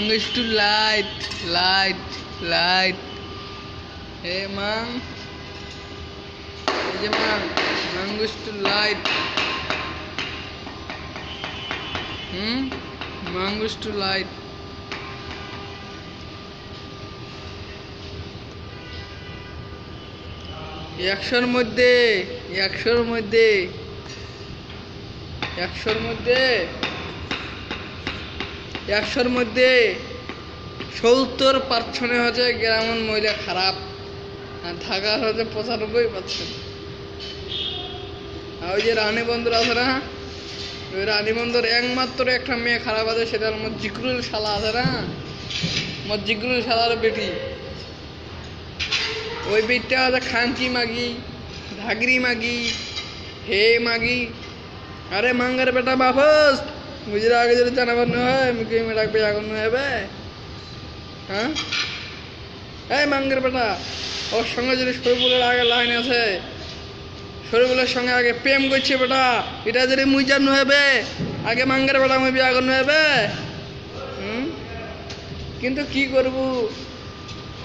Mangoes to light, light, light. Hey man, hey man, mangoes to light. Mangoes to light. একশোর মধ্যে একশোর মধ্যে একশোর মধ্যে একশোর মধ্যে 70% হচ্ছে গ্রামের মহিলা খারাপ, আর ঢাকার হচ্ছে 95%। আর ওই যে রানী বন্দর আছে না, ওই রানী বন্দর একমাত্র একটা মেয়ে খারাপ আছে, সেটার মজিগরুল শালা আছে না, মজিগরুল শালার বেটি। ওই বেটটা আছে খানকি মাগি, ধাগরি মাগি, হে মাগি। আরে মাঙ্গার বেটা বাপস বুঝলে আগে যদি জানাবার না হয় মুখে ডাকবে এখন হবে। হ্যাঁ এই মাঙ্গের বেটা, ওর সঙ্গে যদি শরীফুলের আগে লাইন আছে, শরীফুলের সঙ্গে আগে প্রেম করছে বেটা, এটা যদি মুই জানো হবে আগে মাঙ্গের বেটা মুই বিয়া করতে হবে। কিন্তু কি করব,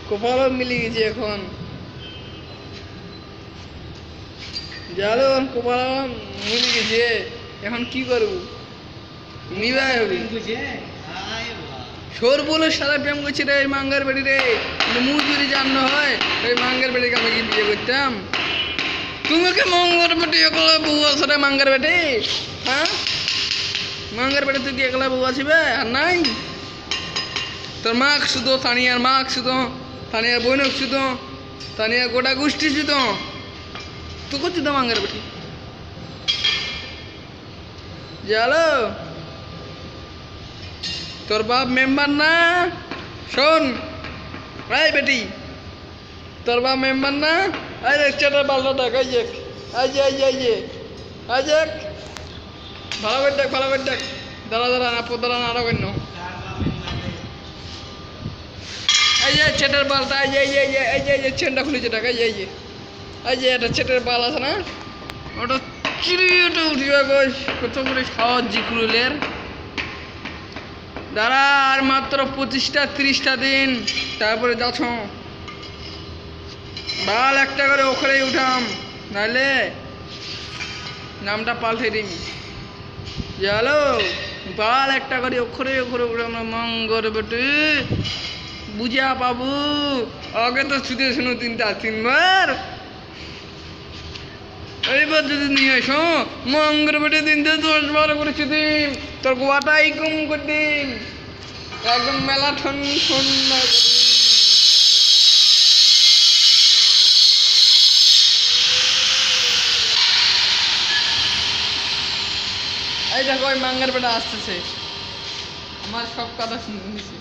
কপালও মিলে গেছে এখন, জানো কপাল মিলে গেছে এখন কি করব, নিবাই হবে। শরীফুলের সাথে প্রেম করছে রে এই মাঙ্গার বেটি রে, মুই যদি জানো হয় ওই মাঙ্গার বেটিকে আমি কি বিয়ে করতাম। তুমি কি মঙ্গর বেটি একলা বউ আছে রে মাঙ্গার বেটি? হ্যাঁ মাঙ্গার বেটি তুই কি একলা বউ আসিবে আর নাই? তোর মাক শুধু, তানিয়ার মাক শুধু, তানিয়ার বোনক শুধু, তানিয়ার গোটা গোষ্ঠী শুধু, তুই করছিস তো মাঙ্গার বেটি। জানো তোর বাপ মেম্বার না? শোন এই বেটি, তোর বাপ মেম্বার না? এই রিক্সাটা পাল্টা ডাক, এই যে এই যে এই যে এই যে এই যে ভালো করে ডাক, ভালো করে ডাক। দাঁড়া দাঁড়া না দাঁড়া না, আরো কেন এই যে চেটের বালটা, এই যে এই যে এই যে এই যে এই যে চেনটা খুলেছে ডাক, এই যে এই যে এই যে একটা চেটের বাল আছে না, ওটা চিড়িটা উঠিবে গোস কত করে সহজ জিক্রুলের। দাঁড়া আর মাত্র 25টা 30টা দিন, তারপরে যাচ্ছ বাল একটা করে ওখানে উঠাম, নাহলে নামটা পাল্টে দিম। জানো বাল একটা করে ওখরে ওখরে উঠাম না মঙ্গর বেটি, বুঝা পাবু। আগে তো শুধু শুনো 3বার, এইবার যদি নিয়ে এসো মঙ্গর বেটে 10-12 করেছি দিন, তোর গোয়াটাই কম করে দিন, একদম মেলা ঠান্ডা করে। এই দেখো ওই মাঙ্গার বেটা আসতেছে, আমার সব কথা শুনে নিছি।